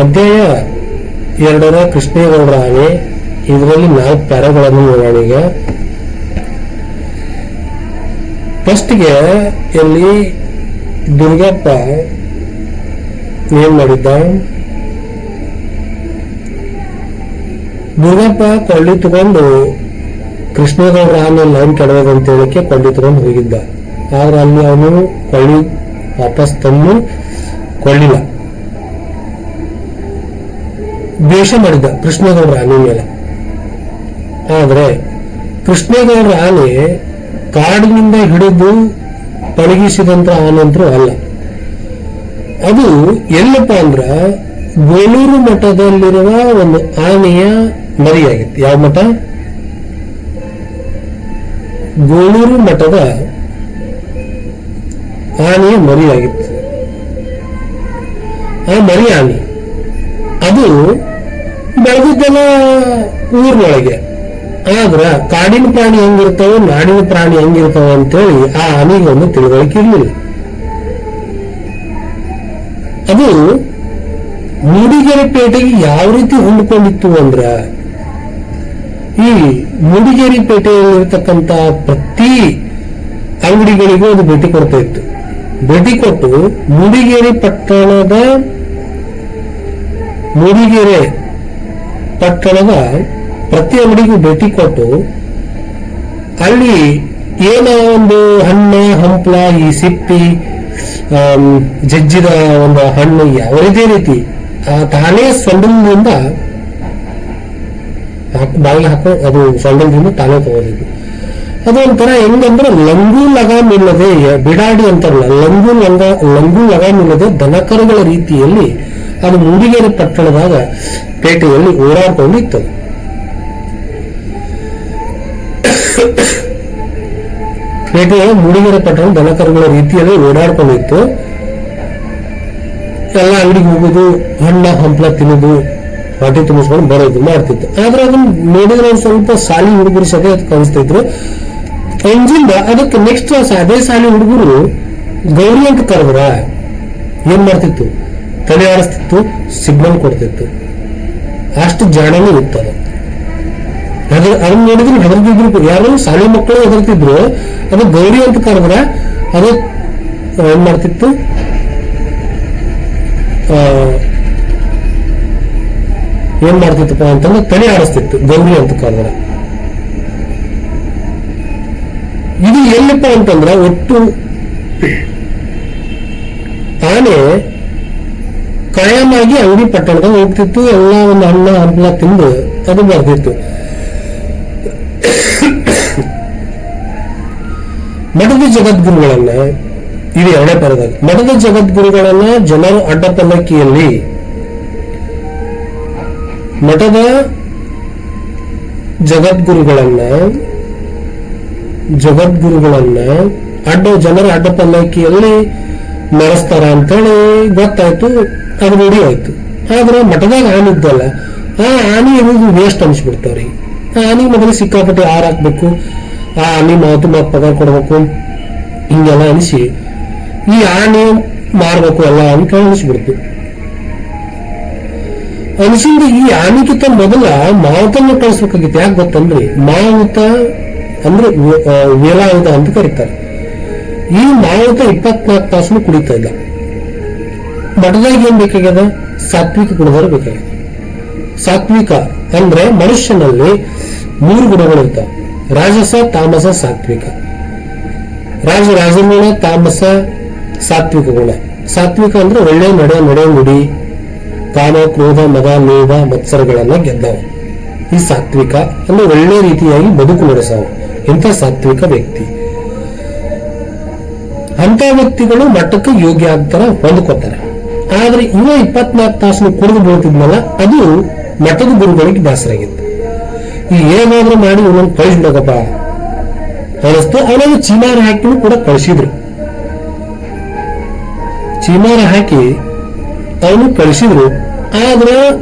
ಅಧ್ಯಾಯ 2 ಕೃಷ್ಣೇಗೌಡರ ಆನೆ. ಇದರಲ್ಲಿ 4 ಪ್ಯಾರಾಗಳನ್ನು ನೋಡೋಣ. ಈಗ ಫಸ್ಟ್ಗೆ ಇಲ್ಲಿ ದುರ್ಗಪ್ಪ ಏನ್ ಮಾಡಿದ್ದ, ದುರ್ಗಪ್ಪ ಕೊಳ್ಳಿ ತಗೊಂಡು ಕೃಷ್ಣೇಗೌಡರ ಆನೆ ಲೈನ್ ಕೆಡೋದಂತ ಹೇಳಿಕೆ ಕೊಳ್ಳಿ ತಗೊಂಡು ಹೋಗಿದ್ದ. ಆದ್ರೆ ಅಲ್ಲಿ ಅವನು ಕೊಳ್ಳಿ ವಾಪಸ್ ತಂದು ಕೊಳ್ಳಿಲ್ಲ, ದ್ವೇಷ ಮಾಡಿದ್ದ ಕೃಷ್ಣೇಗೌಡರ ಆನೆ ಮೇಲೆ. ಆದ್ರೆ ಕೃಷ್ಣೇಗೌಡರ ಆನೆ ಕಾಡಿನಿಂದ ಹಿಡಿದು ಪಳಗಿಸಿದಂತ ಆನೆ ಅಂತೂ ಅಲ್ಲ. ಅದು ಎಲ್ಲಪ್ಪ ಅಂದ್ರ ಗೋಳೂರು ಮಠದಲ್ಲಿರುವ ಒಂದು ಆನೆಯ ಮರಿಯಾಗಿತ್ತು. ಯಾವ ಮಠ? ಗೋಳೂರು ಮಠದ ಆನೆಯ ಮರಿಯಾಗಿತ್ತು. ಆ ಮರಿ ಆನೆ ಅದು ಬೆಳೆದಿದ್ದೆಲ್ಲ ಊರಿನೊಳಗೆ. ಆದ್ರ ಕಾಡಿನ ಪ್ರಾಣಿ ಹೆಂಗಿರ್ತಾವ, ನಾಡಿನ ಪ್ರಾಣಿ ಹೆಂಗಿರ್ತಾವ ಅಂತೇಳಿ ಆ ಆನೆಗೆ ಒಂದು ತಿಳುವಳಿಕೆ ಇರಲಿಲ್ಲ. ಅದು ಮೂಡಿಗೆರೆ ಪೇಟೆಗೆ ಯಾವ ರೀತಿ ಹೊಂದ್ಕೊಂಡಿತ್ತು ಅಂದ್ರ, ಈ ಮೂಡಿಗೆರೆ ಪೇಟೆಯಲ್ಲಿರ್ತಕ್ಕಂಥ ಪ್ರತಿ ಅಂಗಡಿಗಳಿಗೂ ಅದು ಭೇಟಿ ಕೊಡ್ತಾ ಇತ್ತು. ಭೇಟಿ ಕೊಟ್ಟು ಮೂಡಿಗೆರೆ ಪಟ್ಟಣದ ಪ್ರತಿ ಅಂಗಡಿಗೂ ಭೇಟಿ ಕೊಟ್ಟು ಅಲ್ಲಿ ಏನೋ ಒಂದು ಹಣ್ಣು ಹಂಪ್ಲ, ಈ ಸಿಪ್ಪಿ, ಜಜ್ಜಿದ ಒಂದು ಹಣ್ಣು ಯಾವುದೇ ರೀತಿ ತಾನೇ ಸೊಂಡದಿಂದ ಬಾಯಿಗೆ ಹಾಕೋ ಅದು ಸೊಂಡದಿಂದ ತಾನೇ ತಗೋದಿದ್ದು. ಅದೊಂಥರ ಹೆಂಗಂದ್ರೆ ಲಂಗು ಲಗಾಮ್ ಇಲ್ಲದೆ, ಬಿಡಾಡಿ ಅಂತಾರಲ್ಲ, ಲಂಗು ಲಗಾಮ್ ಇಲ್ಲದೆ ದನಕರುಗಳ ರೀತಿಯಲ್ಲಿ ಅದು ಮೂಡಿಗೆರೆ ಪಟ್ಟಣದಾಗ ಪೇಟೆಯಲ್ಲಿ ಓಡಾಡ್ಕೊಂಡಿತ್ತು. ಪೇಟೆಯ ಮೂಡಿಗೆರೆ ಪಟ್ಟಣ ದನಕರುಗಳ ರೀತಿಯಲ್ಲಿ ಓಡಾಡ್ಕೊಂಡಿತ್ತು. ಎಲ್ಲ ಅಂಗಡಿಗೆ ಹೋಗುದು, ಹಣ್ಣ ಹಂಪ್ಲ ತಿನ್ನೋದು, ಹೊಟ್ಟೆ ತುಂಬಿಸ್ಕೊಂಡು ಬರೋದು ಮಾಡ್ತಿತ್ತು. ಆದ್ರೆ ಅದನ್ನ ನೋಡಿದ್ರೆ ಸ್ವಲ್ಪ ಸಾಲಿ ಹುಡುಗರು ಸದೇ ಕಾಣಿಸ್ತಾ ಇದ್ರು. ಅಂಜಿಂದ ಅದಕ್ಕೆ ನೆಕ್ಸ್ಟ್ ಅದೇ ಸಾಲಿ ಹುಡುಗರು ಗೌರಿ ಅಂತ ಕರೆದ್ರ ಏನ್ ಮಾಡ್ತಿತ್ತು, ತಲೆ ಆಡಿಸ್ತಿತ್ತು, ಸಿಗ್ನಲ್ ಕೊಡ್ತಿತ್ತು. ಅಷ್ಟು ಜಾಣನೂ ಇತ್ತು ಅದು. ಅದನ್ನ ನೋಡಿದ್ರೆ ಹೆದರ್ತಿದ್ರು, ಯಾರು ಶಾಲೆ ಮಕ್ಕಳು ಹೆದರ್ತಿದ್ರು. ಅದು ಗೌರಿ ಅಂತ ಕರೆದ್ರ ಅದು ಏನ್ ಮಾಡ್ತಿತ್ತು, ಏನ್ ಮಾಡ್ತಿತ್ತಪ್ಪ ಅಂತಂದ್ರೆ ತಲೆ ಆಡಿಸ್ತಿತ್ತು ಗೌರಿ ಅಂತ ಕರೆದ್ರ. ಇದು ಎಲ್ಲಪ್ಪ ಅಂತಂದ್ರ ಒಟ್ಟು ಆನೆ ಕಾಯಮಾಗಿ ಅಂಗಡಿ ಪಟ್ಟಣದಾಗ ಹೋಗ್ತಿತ್ತು. ಎಲ್ಲ ಒಂದು ಹಣ್ಣು ಹಂಪಲ ತಿಂದು ಅದು ಬರ್ತಿತ್ತು. ಮಠದ ಜಗದ್ಗುರುಗಳನ್ನ, ಇದು 2ನೇ ಪರದಾಗ, ಮಠದ ಜಗದ್ಗುರುಗಳನ್ನ ಜನರು ಅಡ್ಡಪಲ್ಲಕ್ಕಿಯಲ್ಲಿ, ಮಠದ ಜಗದ್ಗುರುಗಳನ್ನ ಜನರ ಅಡ್ಡಪಲ್ಲಕ್ಕಿಯಲ್ಲಿ ಮೆರೆಸ್ತಾರ ಅಂತೇಳಿ ಗೊತ್ತಾಯ್ತು. ಅದು ರೂಢಿ ಆಯ್ತು. ಆದ್ರೆ ಮಠದಾಗ ಆನೆ ಇದ್ದಲ್ಲ, ಆ ಆನೆ ಇರೋದು ವೇಸ್ಟ್ ಅನ್ಸ್ಬಿಡ್ತಾವ್ರಿ. ಆ ಆನೆ ಮೊದಲು ಸಿಕ್ಕಾಪಟ್ಟೆ ಆರ್ ಹಾಕ್ಬೇಕು, ಆ ಆನೆ ಮಾತು ಪಗಾರ ಕೊಡ್ಬೇಕು, ಹಿಂಗೆಲ್ಲ ಅನಿಸಿ ಈ ಆನೆ ಮಾರ್ಬೇಕು ಎಲ್ಲ ಅಂತ ಅನಿಸ್ಬಿಡ್ತು. ಅನಿಸಿಂದ ಈ ಆನೆಗಿಂತ ಮೊದಲ ಮಾವುತನ್ನ ಕಳಿಸ್ಬೇಕಾಗಿತ್ತು. ಯಾಕೆ ಗೊತ್ತಂದ್ರಿ, ಮಾವುತ ಅಂದ್ರೆ ವೇಲಾಯುಧ ಅಂತ ಕರೀತಾರೆ. ಈ ಮಾವುತ 24 ತಾಸು ಕುಡಿತಾ ಇಲ್ಲ. ಮಠದಾಗ ಏನ್ ಬೇಕಾಗ್ಯದ, ಸಾತ್ವಿಕ ಗುಣಗಳು ಬೇಕಾಗಿದೆ. ಸಾತ್ವಿಕ ಅಂದ್ರೆ ಮನುಷ್ಯನಲ್ಲಿ 3 ಗುಣಗಳಿರ್ತಾವ: ರಾಜಸ, ತಾಮಸ, ಸಾತ್ವಿಕ. ರಾಜಗುಣ, ತಾಮಸ, ಸಾತ್ವಿಕ ಗುಣ. ಸಾತ್ವಿಕ ಅಂದ್ರೆ ಒಳ್ಳೆ ನಡೆ ನುಡಿ, ಕಾಮ, ಕ್ರೋಧ, ಮದ, ಲೋಭ, ಮತ್ಸರಗಳನ್ನ ಗೆದ್ದವ. ಈ ಸಾತ್ವಿಕ ಅಂದ್ರೆ ಒಳ್ಳೆ ರೀತಿಯಾಗಿ ಬದುಕು ನಡೆಸವ ಇಂಥ ಸಾತ್ವಿಕ ವ್ಯಕ್ತಿ. ಅಂತ ವ್ಯಕ್ತಿಗಳು ಮಠಕ್ಕೆ ಯೋಗ್ಯ ಆಗ್ತಾರ, ಹೊಂದ್ಕೋತಾರೆ. ಆದ್ರೆ ಇವ 24 ತಾಸು ಕುಡಿದು ಬೀಳ್ತಿದ್ನಲ್ಲ, ಅದು ಮಠದ ಗುರುಗಳಿಗೆ ಬೇಸರಾಗಿತ್ತು. ಈ ಏನಾದ್ರೂ ಮಾಡಿ ಇವನನ್ನು ಕಳಿಸ್ಬಿಡಕಪ್ಪ ಅನಿಸ್ತು. ಅವನಾಗ ಚೀಮಾರ ಹಾಕಿ ಕೂಡ ಕಳಿಸಿದ್ರು. ಚೀಮಾರ ಹಾಕಿ ಅವನು ಕಳಿಸಿದ್ರು. ಆದ್ರೆ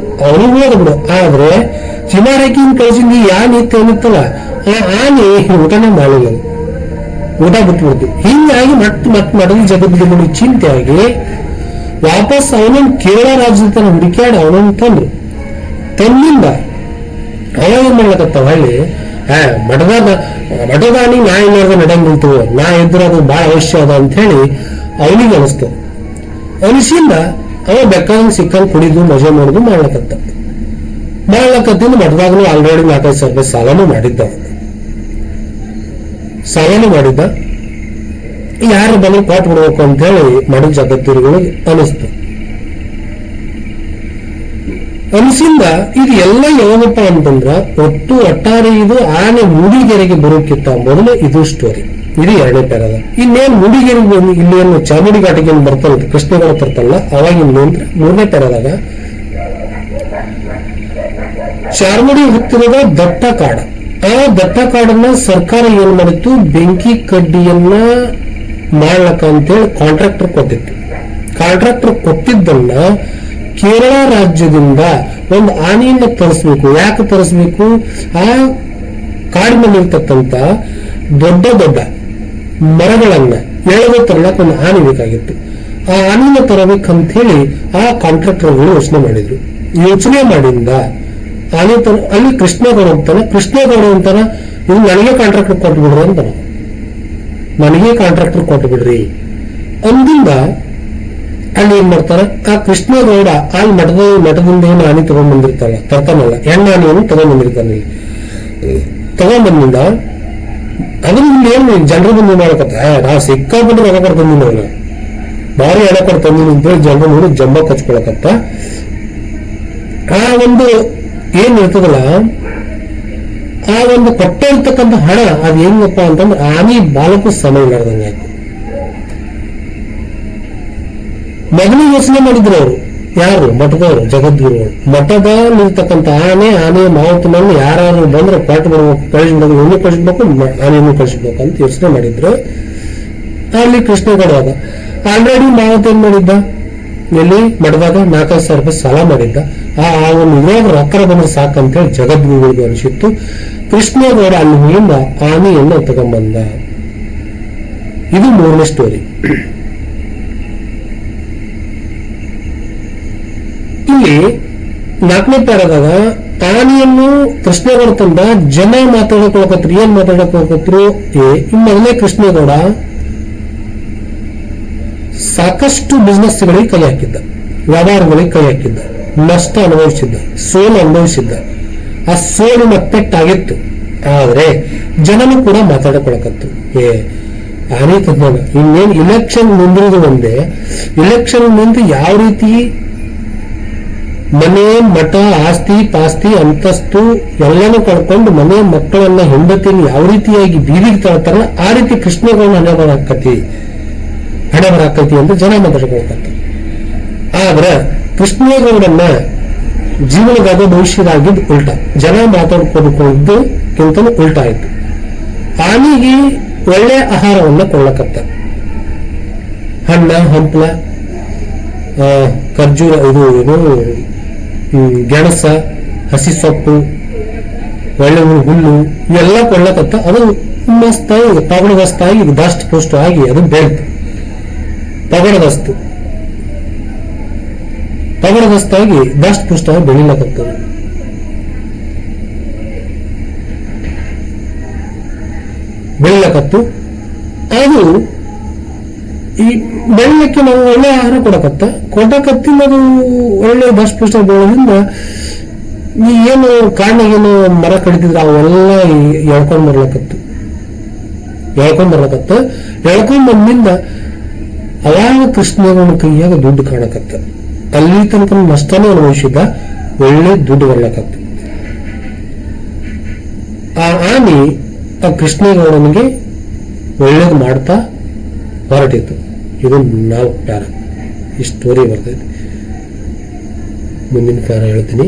ಅವನು ಹೋಗ್ಬಿಡು. ಆದ್ರೆ ಚೀಮಾರ ಹಾಕಿ ಕಳಿಸಿದ್ ಯಾನ್ ಇತ್ತು ಏನಿತ್ತಲ್ಲ, ಆ ಆನೆ ಊಟನೇ ಮಾಡಲಿಲ್ಲ, ಊಟ ಬಿಟ್ಬಿಡ್ತು. ಹಿಂಗಾಗಿ ಮಠದ ಜಗದ್ಗುರುಗಳು ಚಿಂತೆಯಾಗಿ ವಾಪಸ್ ಅವನನ್ನು ಕೇರಳ ರಾಜ್ಯದ ತನ ಹುಡುಕ್ಯಾಡಿ ಅವನನ್ನು ತಂದ್ರು. ತಂದಿಂದ ಅವ ಏನ್ ಮಾಡ್ಲಕತ್ತ ಹೊಳ್ಳಿ ಮಠದಾನಿ ನಾ ಇಲ್ಲಾರ್ದ ನಡೆಯಂಗಿಲ್ತು, ನಾ ಇದ್ರ ಅದು ಬಹಳ ಅವಶ್ಯ ಅದ ಅಂತ ಹೇಳಿ ಅವನಿಗೆ ಅನಿಸ್ತು. ಅನಿಸಿಂದ ಅವ ಬೆಕ್ಕಂಗ್ ಸಿಕ್ಕಂಗ್ ಕುಡಿದು ಮಜಾ ಮಾಡುದು ಮಾಡ್ಲಕತ್ತಿಂದ ಮಠದಾಗನು ಆಲ್ರೆಡಿ 4-5 ಸಾವಿರ ರೂಪಾಯಿ ಸಾಲನು ಮಾಡಿದ್ದ. ಯಾರು ಬಂದ್ರೆ ಕೊಟ್ಟು ಬಿಡ್ಬೇಕು ಅಂತ ಹೇಳಿ ಮಠದ ಜಗತ್ತಿರುಗಳಿಗೆ ಅನಿಸ್ತು. ಅನಿಸಿಂದ ಇದು ಎಲ್ಲ ಯಾವಾಗಪ್ಪ ಅಂತಂದ್ರ ಒಟ್ಟಾರೆ ಇದು ಆನೆ ಮೂಡಿಗೆರೆಗೆ ಬರೋಕ್ಕಿಂತ ಮೊದಲು ಇದು ಸ್ಟೋರಿ. ಇದು 2ನೇ ಪ್ಯಾರದ. ಇನ್ನೇನು ಮೂಡಿಗೆರೆಗೆ ಬಂದು ಇಲ್ಲಿ ಏನು ಚಾಮುಂಡಿ ಘಾಟಿಗೆ ಏನು ಬರ್ತಾರ ಕೃಷ್ಣಗೌಡ ತರ್ತಲ್ಲ ಅವಾಗ ಇನ್ನೇನ್ರ 3ನೇ ಪ್ಯಾರದಾಗ ಚಾರ್ಮುಡಿ ಹತ್ತಿರದ ದಟ್ಟ ಕಾಡ. ಆ ದಟ್ಟ ಕಾಡನ್ನ ಸರ್ಕಾರ ಏನ್ ಮಾಡಿತ್ತು, ಬೆಂಕಿ ಕಡ್ಡಿಯನ್ನ ಮಾಡ್ಲಕ್ಕ ಅಂತೇಳಿ ಕಾಂಟ್ರಾಕ್ಟರ್ ಕೊಟ್ಟಿತ್ತು. ಕಾಂಟ್ರಾಕ್ಟರ್ ಕೊಟ್ಟಿದ್ದನ್ನ ಕೇರಳ ರಾಜ್ಯದಿಂದ ಒಂದು ಆನೆಯನ್ನ ತರಿಸ್ಬೇಕು. ಯಾಕೆ ತರಿಸ್ಬೇಕು? ಆ ಕಾಡಿನಲ್ಲಿರ್ತಕ್ಕಂಥ ದೊಡ್ಡ ದೊಡ್ಡ ಮರಗಳನ್ನ ಎಳೆದು ತರಲಕ್ಕೆ ಒಂದು ಆನೆ ಬೇಕಾಗಿತ್ತು. ಆ ಆನೆಯನ್ನ ತರಬೇಕಂತ ಹೇಳಿ ಆ ಕಾಂಟ್ರಾಕ್ಟರ್ಗಳು ಯೋಚನೆ ಮಾಡಿಂದ ಆನೆ ಅಲ್ಲಿ ಕೃಷ್ಣಗೌಡ ಅಂತಾನ ಇದು ನನಗೆ ಕಾಂಟ್ರಾಕ್ಟರ್ ಕೊಟ್ಟು ಬಿಡ್ರಿ ಅಂತಾನ. ನನಗೆ ಕಾಂಟ್ರಾಕ್ಟರ್ ಕೊಟ್ಟು ಬಿಡ್ರಿ ಅಂದಿಂದ ಅಲ್ಲಿ ಏನ್ ಮಾಡ್ತಾರ, ಆ ಕೃಷ್ಣಗೌಡ ಅಲ್ಲಿ ಮಠದಿಂದ ಏನು ಆನೆ ತರ್ತಾನಲ್ಲ ಹೆಣ್ಣು ಆನೆಯನ್ನು ತಗೊಂಡ್ಬಂದಿರ್ತಾನೆ. ತಗೊಂಡ್ಬಂದಿಂದ ಅದ್ರಿಂದ ಏನು ಜನರು ಬಂದು ಮಾಡಕತ್ತ ನಾವು ಸಿಕ್ಕಾಪಟ್ಟು ರೊಕ್ಕ ಕೊಟ್ಟು ತಂದಿನ ಭಾರಿ ಹಣ ಕೊಟ್ಟು ತಂದಿನಿ ಅಂತೇಳಿ ಜನರು ನೋಡಿ ಜಂಬ ಕಚ್ಕೊಳಕತ್ತ. ಆ ಒಂದು ಏನ್ ಇರ್ತದಲ್ಲ ಆ ಒಂದು ಕೊಟ್ಟೆ ಇರ್ತಕ್ಕಂಥ ಹಣ ಅದು ಹೆಂಗಪ್ಪ ಅಂತಂದ್ರೆ ಆನೆ ಬಾಲಕ್ಕೂ ಸಮಯ ಇಲ್ಲಾರ್ದಂಗೆ ಆಯ್ತು. ಮೊದಲು ಯೋಚನೆ ಮಾಡಿದ್ರು ಅವರು ಯಾರು ಮಠದವರು ಜಗದ್ಗುರುಗಳು. ಮಠದಲ್ಲಿರ್ತಕ್ಕಂಥ ಆನೆ ಮಾವತನನ್ನು ಯಾರು ಬಂದ್ರೆ ಕೊಟ್ಟು ಬಿಡ್ಬೇಕು, ಕಳಿಸ್ಬಿಡ್ಬೇಕು, ಇನ್ನೂ ಕಳಿಸ್ಬೇಕು, ಆನೆಯನ್ನು ಕಳಿಸ್ಬೇಕು ಅಂತ ಯೋಚನೆ ಮಾಡಿದ್ರು. ಅಲ್ಲಿ ಕೃಷ್ಣಗೌಡ ಆಲ್ರೆಡಿ ಮಾವತ ಏನ್ ಮಾಡಿದ್ದ, ಎಲ್ಲಿ ಮಠದಾಗ 4-5 ಸಾವಿರ ರೂಪಾಯಿ ಸಾಲ ಮಾಡಿದ್ದ. ಆ ಒಂದು ಇದ್ರಾಗ ರೊಕ್ಕ ಬಂದ್ರೆ ಸಾಕಂತೇಳಿ ಜಗದ್ಗುರುಗಳಿಗೆ ಅನಿಸಿತ್ತು. ಕೃಷ್ಣಗೌಡ ಅಲ್ಲಿ ಹೋಗಿಂದ ಆನೆಯನ್ನು ತಗೊಂಡ್ಬಂದ. ಇದು 3ನೇ ಸ್ಟೋರಿ. ಇಲ್ಲಿ 4ನೇ ಪ್ಯಾರದಾಗ ಆನೆಯನ್ನು ಕೃಷ್ಣಗೌಡ ತಂದ. ಜನ ಮಾತಾಡಕ್ ಏನ್ ಮಾತಾಡಕ್ ಈ ಮೊದಲೇ ಕೃಷ್ಣಗೌಡ ಸಾಕಷ್ಟು ಬಿಸ್ನೆಸ್ಗಳಿಗೆ ಕೈ ಹಾಕಿದ್ದ, ವ್ಯವಹಾರಗಳಿಗೆ ಕೈ ಹಾಕಿದ್ದ, ನಷ್ಟ ಅನುಭವಿಸಿದ್ದ, ಸೋಲು ಅನುಭವಿಸಿದ್ದ. ಆ ಸೋಲಿನ ಪೆಟ್ಟಾಗಿತ್ತು. ಆದ್ರೆ ಜನನು ಕೂಡ ಮಾತಾಡಕೊಳಕತ್ತು ಆನೆ ತಂದಾನ. ಇನ್ನೇನು ಇಲೆಕ್ಷನ್ ನಿಂದಿರುವುದು ಒಂದೇ, ಇಲೆಕ್ಷನ್ ನಿಂತು ಯಾವ ರೀತಿ ಮನೆ ಮಠ ಆಸ್ತಿ ಪಾಸ್ತಿ ಅಂತಸ್ತು ಎಲ್ಲನೂ ಕಳ್ಕೊಂಡು ಮನೆ ಮಕ್ಕಳನ್ನ ಹೆಂಡತಿಯನ್ನು ಯಾವ ರೀತಿಯಾಗಿ ಬೀದಿಗೆ ತಳ್ತಾರಲ್ಲ ಆ ರೀತಿ ಕೃಷ್ಣಗೌಡ ಹಣೆ ಬರಾಕತಿ ಅಂತ ಜನ ಮಾತಾಡ್ಕೊಳ್ತಾರೆ. ಆದ್ರೆ ಕೃಷ್ಣಗೌಡನ್ನ ಜೀವನದಾಗ ಭವಿಷ್ಯದಾಗಿದ್ದು ಉಲ್ಟಾ, ಜನ ಮಾತಾಡ್ಕೊಳ್ಕಿಂತಲೂ ಉಲ್ಟಾ ಆಯ್ತು. ಆನೆಗೆ ಒಳ್ಳೆ ಆಹಾರವನ್ನ ಕೊಳ್ಳಕತ್ತ. ಹಣ್ಣ ಹಂಪಲ ಖರ್ಜೂರ ಗೆಣಸ ಹಸಿ ಸೊಪ್ಪು ಒಳ್ಳೆ ಹುಲ್ಲು ಇವೆಲ್ಲ ಕೊಳ್ಳಕತ್ತ. ಅದು ಮಸ್ತಾಗಿ ಪಗಡದಸ್ತಾಗಿ ದಷ್ಟ ಪುಷ್ಟ ಆಗಿ ಅದು ಬೆಳೆದು ಪಗಡದಸ್ತಾಗಿ ದಷ್ಟ ಪುಷ್ಟವಾಗಿ ಬೆಳಿಲಕತ್ತದ. ಬೆಳಿಲಕತ್ತು. ಅದು ಈ ಬೆಳ್ಳಕ್ಕೆ ನಾವು ಒಳ್ಳೆ ಆಹಾರ ಕೊಡಕತ್ತಿನ ಅದು ಒಳ್ಳೆ ದಷ್ಟ ಪುಷ್ಟ ಬೆಳೆದಿಂದ ಈ ಏನು ಕಾರಣಗೇನು ಮರ ಕಡಿತಿದ್ರೆ ಅವೆಲ್ಲ ಎಳ್ಕೊಂಡ್ ಬಂದಿಂದ ಅವಾಗ ಕೃಷ್ಣಗೌಡ ಕೈಯಾಗ ದುಡ್ಡು ಕಾಣಕತ್ತ. ಅಲ್ಲಿ ತನಕ ನಷ್ಟನೂ ಅನುಭವಿಸಿದ, ಒಳ್ಳೆ ದುಡ್ಡು ಬರ್ಲಕತ್ತ. ಆ ಆನೆ ಆ ಕೃಷ್ಣಗೌಡನಿಗೆ ಒಳ್ಳೇದು ಮಾಡ್ತಾ ಹೊರಟಿತ್ತು. ಇದು 4 ಪ್ಯಾರ ಈ ಸ್ಟೋರಿ ಬರ್ತೈತಿ. ಮುಂದಿನ ಪ್ಯಾರ ಹೇಳ್ತೀನಿ.